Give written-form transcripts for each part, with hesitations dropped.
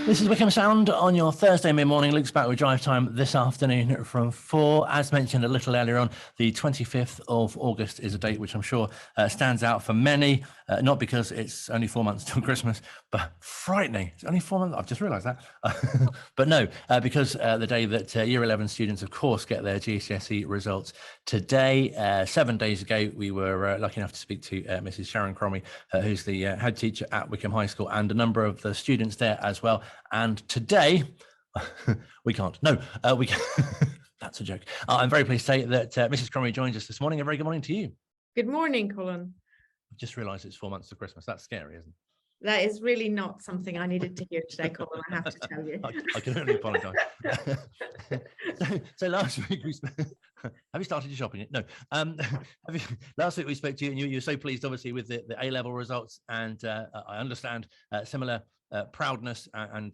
This is Wycombe Sound on your Thursday mid-morning. Luke's back with drive time this afternoon from 4. As mentioned a little earlier on, the 25th of August is a date which I'm sure stands out for many, not because it's only 4 months till Christmas, but frightening. It's only 4 months. I've just realised that. But no, because the day that Year 11 students, of course, get their GCSE results today. 7 days ago, we were lucky enough to speak to Mrs Sharon Cromie, who's the head teacher at Wycombe High School, and a number of the students there as well. And today, we can't. No, we can. That's a joke. I'm very pleased to say that Mrs Cromie joins us this morning. A very good morning to you. Good morning, Colin. I've just realised it's 4 months to Christmas. That's scary, isn't it? That is really not something I needed to hear today, Colin, I have to tell you. I can only apologise. so last week we have you started your shopping yet? No. Last week we spoke to you and you were so pleased, obviously, with the A-level results, and I understand similar proudness and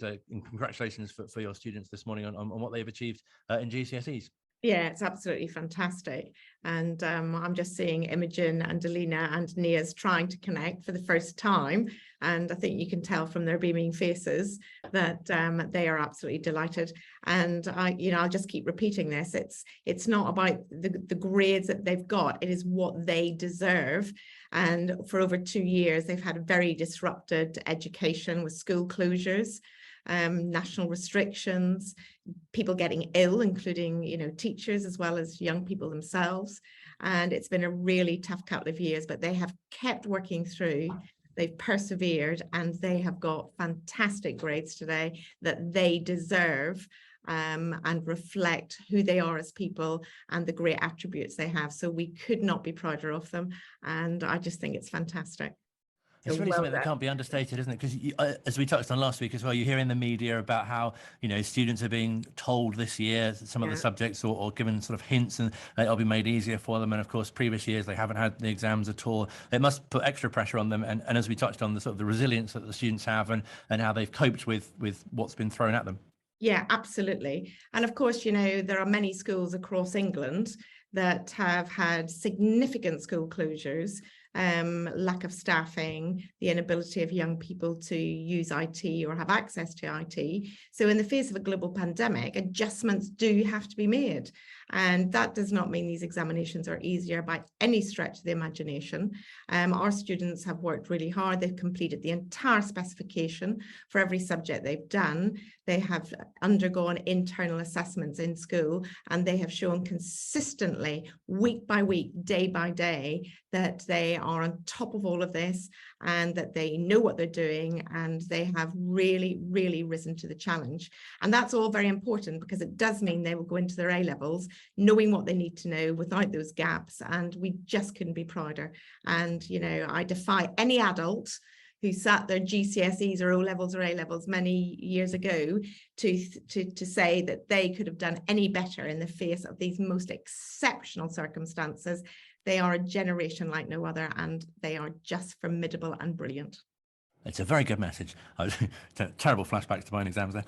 congratulations for your students this morning on what they've achieved in GCSEs. Yeah, it's absolutely fantastic. And I'm just seeing Imogen and Alina and Nia's trying to connect for the first time. And I think you can tell from their beaming faces that they are absolutely delighted. And I'll just keep repeating this. It's not about the grades that they've got. It is what they deserve. And for over 2 years, they've had a very disrupted education with school closures, national restrictions, people getting ill, including teachers as well as young people themselves. And it's been a really tough couple of years, but they have kept working through. They've persevered and they have got fantastic grades today that they deserve, and reflect who they are as people and the great attributes they have. So we could not be prouder of them, and I just think it's fantastic. It's really something that can't be understated, isn't it? Because as we touched on last week as well, you hear in the media about how, students are being told this year some of the subjects or given sort of hints, and it'll be made easier for them. And of course, previous years, they haven't had the exams at all. It must put extra pressure on them. And as we touched on, the sort of the resilience that the students have and how they've coped with what's been thrown at them. Yeah, absolutely. And of course, there are many schools across England that have had significant school closures, lack of staffing, the inability of young people to use IT or have access to IT. So in the face of a global pandemic, adjustments do have to be made. And that does not mean these examinations are easier by any stretch of the imagination. Our students have worked really hard. They've completed the entire specification for every subject they've done. They have undergone internal assessments in school, and they have shown consistently, week by week, day by day, that they are on top of all of this and that they know what they're doing, and they have really, really risen to the challenge. And that's all very important, because it does mean they will go into their A-levels knowing what they need to know without those gaps, and we just couldn't be prouder. And I defy any adult who sat their GCSEs or O-levels or A-levels many years ago to say that they could have done any better in the face of these most exceptional circumstances. They are a generation like no other, and they are just formidable and brilliant. It's a very good message. Terrible flashbacks to my own exams there.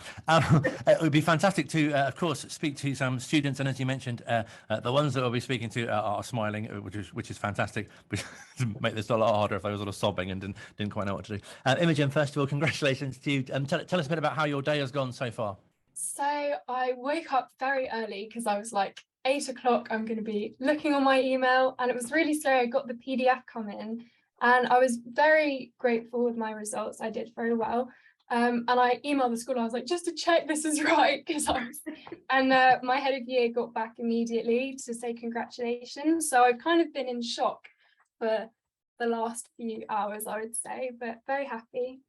It would be fantastic to, of course, speak to some students. And as you mentioned, the ones that we'll be speaking to are smiling, which is fantastic. But to make this a lot harder if they were sort of sobbing and didn't quite know what to do. Imogen, first of all, congratulations to you. Tell us a bit about how your day has gone so far. So I woke up very early because I was like, 8 o'clock, I'm going to be looking on my email. And it was really slow. I got the PDF come in. And I was very grateful with my results. I did very well. And I emailed the school. I was like, just to check this is right. And my head of year got back immediately to say congratulations. So I've kind of been in shock for the last few hours, I would say, but very happy.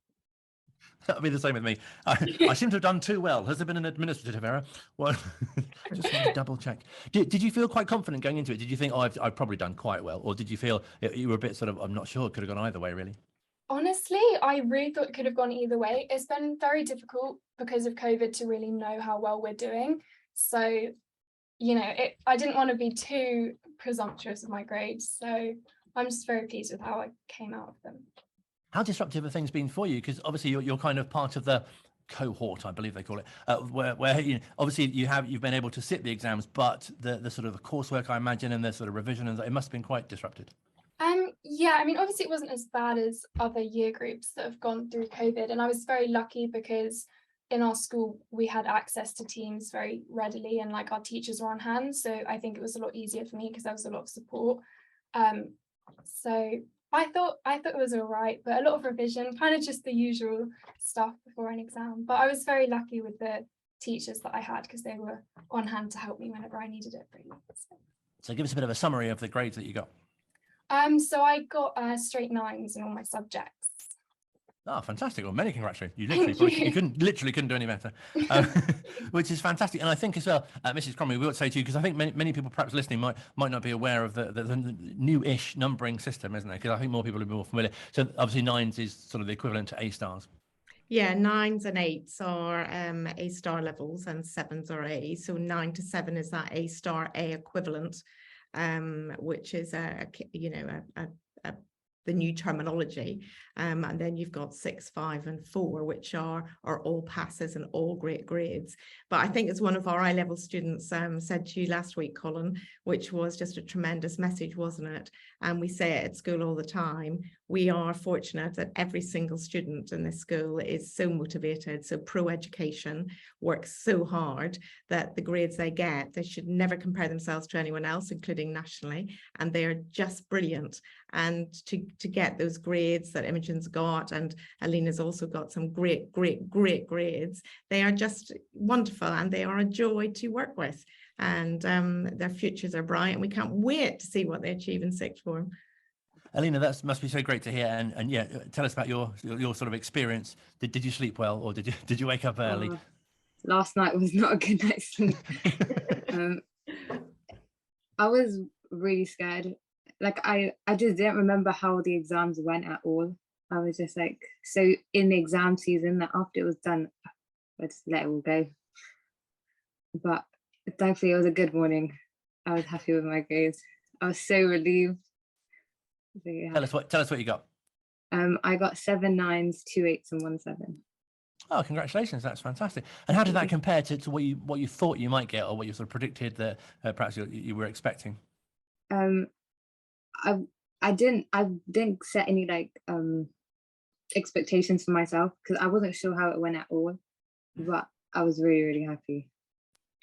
That'll be the same with me. I seem to have done too well. Has there been an administrative error? Well, just want to double check. Did you feel quite confident going into it? Did you think, I've probably done quite well? Or did you feel you were a bit sort of, I'm not sure, it could have gone either way, really? Honestly, I really thought it could have gone either way. It's been very difficult because of COVID to really know how well we're doing. So, I didn't want to be too presumptuous of my grades. So I'm just very pleased with how I came out of them. How disruptive have things been for you? Because obviously you're kind of part of the cohort, I believe they call it, where obviously you've been able to sit the exams, but the sort of the coursework, I imagine, and the sort of revision, and it must have been quite disrupted. Yeah, I mean, obviously it wasn't as bad as other year groups that have gone through COVID, and I was very lucky because in our school, we had access to Teams very readily, and like our teachers were on hand. So I think it was a lot easier for me because there was a lot of support. So I thought it was all right, but a lot of revision, kind of just the usual stuff before an exam. But I was very lucky with the teachers that I had because they were on hand to help me whenever I needed it, really. So give us a bit of a summary of the grades that you got. So I got straight 9s in all my subjects. Oh, fantastic. Well, many congratulations. You Thank literally, you. you couldn't do any better, which is fantastic. And I think as well, Mrs Cromie, we ought to say to you, because I think many people perhaps listening might not be aware of the new-ish numbering system, isn't there? Because I think more people will be more familiar. So obviously 9s is sort of the equivalent to A stars. Yeah, 9s and 8s are A star levels and 7s are A. So 9 to 7 is that A star A equivalent, which is the new terminology. And then you've got 6, 5 and 4, which are all passes and all great grades. But I think as one of our I-level students said to you last week, Colin, which was just a tremendous message, wasn't it? And we say it at school all the time. We are fortunate that every single student in this school is so motivated, so pro-education, works so hard that the grades they get, they should never compare themselves to anyone else, including nationally, and they are just brilliant. And to get those grades that Imogen's got, and Alina's also got some great grades, they are just wonderful and they are a joy to work with. And their futures are bright, and we can't wait to see what they achieve in sixth form. Alina, that must be so great to hear. And yeah, tell us about your sort of experience. Did you sleep well, or did you wake up early? Last night was not a good night's sleep. I was really scared. Like I just didn't remember how the exams went at all. I was just like, so in the exam season, that after it was done, I just let it all go. But thankfully, it was a good morning. I was happy with my grades. I was so relieved. So, yeah. Tell us what you got. I got 7 9s, 2 8s, and 1 7. Oh, congratulations! That's fantastic. And how did that compare to what you thought you might get, or what you sort of predicted that perhaps you were expecting? I didn't set any like expectations for myself because I wasn't sure how it went at all, but I was really happy,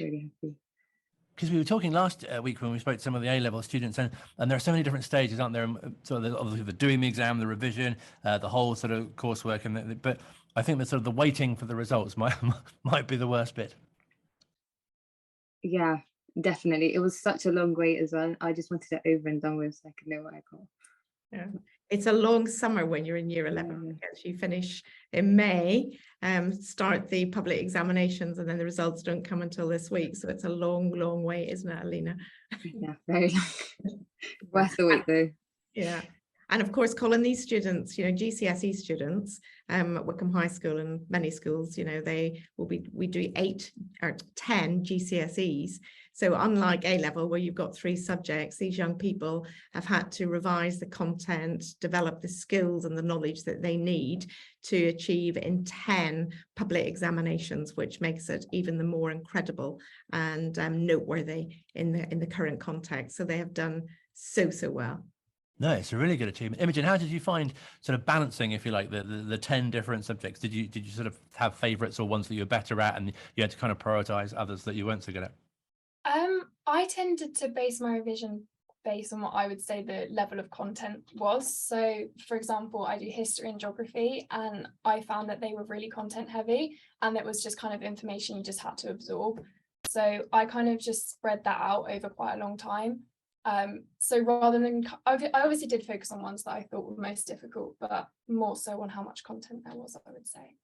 really happy. Because we were talking last week when we spoke to some of the A-level students, and there are so many different stages, aren't there? So there's obviously the doing the exam, the revision, the whole sort of coursework, but I think that sort of the waiting for the results might be the worst bit. Yeah, definitely. It was such a long wait as well. I just wanted it over and done with so I could know what I got. Yeah. It's a long summer when you're in year 11 because you finish in May, start the public examinations, and then the results don't come until this week. So it's a long wait, isn't it, Alina? Yeah, very long. Worth the wait though. Yeah. And of course, Colin, these students, GCSE students at Wycombe High School and many schools, we do 8 or 10 GCSEs. So unlike A-level, where you've got 3 subjects, these young people have had to revise the content, develop the skills and the knowledge that they need to achieve in 10 public examinations, which makes it even the more incredible and noteworthy in the current context. So they have done so well. No, it's a really good achievement. Imogen, how did you find sort of balancing, if you like, the 10 different subjects? Did you sort of have favorites or ones that you were better at, and you had to kind of prioritize others that you weren't so good at? I tended to base my revision based on what I would say the level of content was. So, for example, I do history and geography, and I found that they were really content heavy, and it was just kind of information you just had to absorb. So I kind of just spread that out over quite a long time. So rather than, I obviously did focus on ones that I thought were most difficult, but more so on how much content there was, I would say.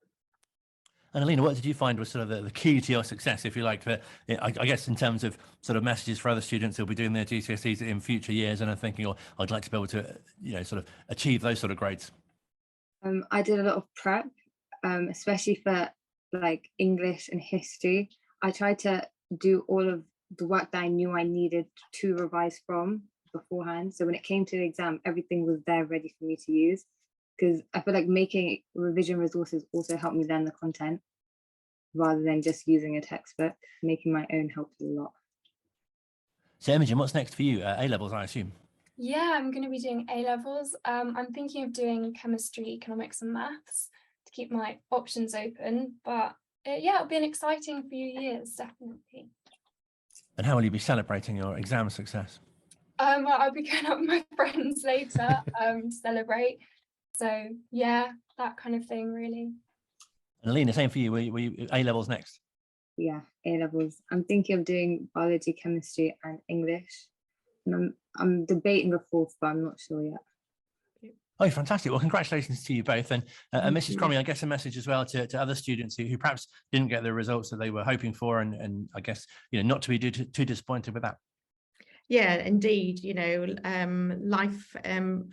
And Alina, what did you find was sort of the key to your success, if you like, I guess in terms of sort of messages for other students who'll be doing their GCSEs in future years and are thinking, oh, I'd like to be able to, sort of achieve those sort of grades? I did a lot of prep, especially for like English and history. I tried to do all of the work that I knew I needed to revise from beforehand. So when it came to the exam, everything was there ready for me to use. Because I feel like making revision resources also helped me learn the content rather than just using a textbook. Making my own helped a lot. So Imogen, what's next for you? A-levels, I assume? Yeah, I'm going to be doing A-levels. I'm thinking of doing chemistry, economics and maths to keep my options open. But yeah, it'll be an exciting few years, definitely. And how will you be celebrating your exam success? Well, I'll be going out with my friends later to celebrate. So yeah, that kind of thing, really. And Alina, same for you. Were you A-levels next? Yeah, A-levels. I'm thinking of doing biology, chemistry, and English. And I'm debating the fourth, but I'm not sure yet. Oh, fantastic. Well, congratulations to you both. And Mrs. Cromie, I guess a message as well to other students who perhaps didn't get the results that they were hoping for, and I guess, not to be too disappointed with that. Yeah, indeed. Life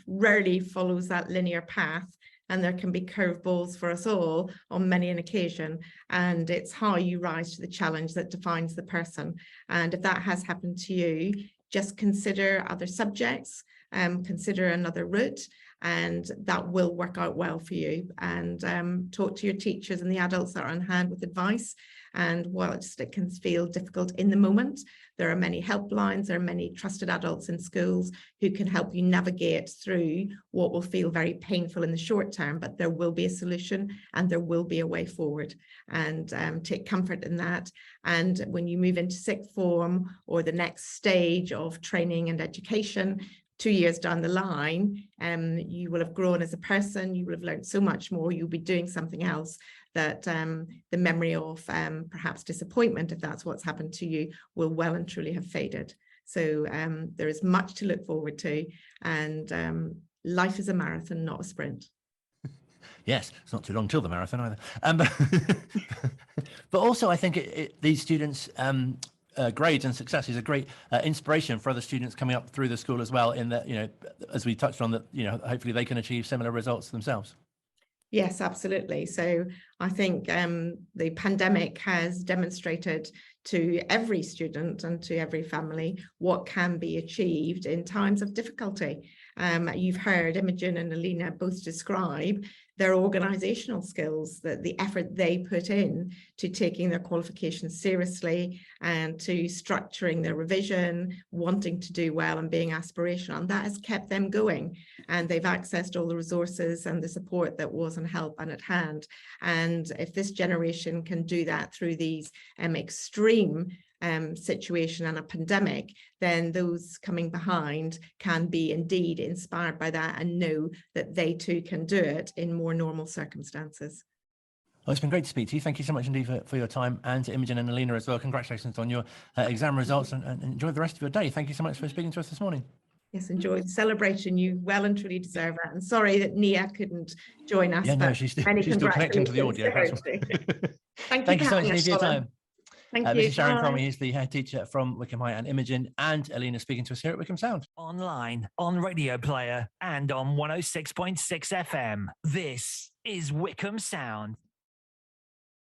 rarely follows that linear path, and there can be curveballs for us all on many an occasion. And it's how you rise to the challenge that defines the person. And if that has happened to you, just consider other subjects, consider another route, and that will work out well for you. And talk to your teachers and the adults that are on hand with advice. And whilst it can feel difficult in the moment, there are many helplines, there are many trusted adults in schools who can help you navigate through what will feel very painful in the short term, but there will be a solution and there will be a way forward. And take comfort in that. And when you move into sixth form or the next stage of training and education, 2 years down the line, you will have grown as a person, you will have learned so much more, you'll be doing something else that the memory of perhaps disappointment, if that's what's happened to you, will well and truly have faded. So there is much to look forward to, and life is a marathon, not a sprint. Yes, it's not too long till the marathon either. But also I think these students' grades and success is a great inspiration for other students coming up through the school as well, in that, as we touched on, that, hopefully they can achieve similar results themselves. Yes, absolutely. So I think the pandemic has demonstrated to every student and to every family what can be achieved in times of difficulty. You've heard Imogen and Alina both describe their organisational skills, that the effort they put in to taking their qualifications seriously and to structuring their revision, wanting to do well and being aspirational, and that has kept them going. And they've accessed all the resources and the support that was on help and at hand. And if this generation can do that through these extreme situation and a pandemic, then those coming behind can be indeed inspired by that and know that they too can do it in more normal circumstances. Well, it's been great to speak to you. Thank you so much indeed for your time, and to Imogen and Alina as well. Congratulations on your exam results, and enjoy the rest of your day. Thank you so much for speaking to us this morning. Yes, enjoy the celebration. You well and truly deserve it. And sorry that Nia couldn't join us. Yeah, no, she's still connecting to the audio. Thank you so much for your time. Thank you. Mrs. Sharon Cromie is the head teacher from Wycombe High, and Imogen and Alina speaking to us here at Wycombe Sound. Online, on Radio Player, and on 106.6 FM. This is Wycombe Sound.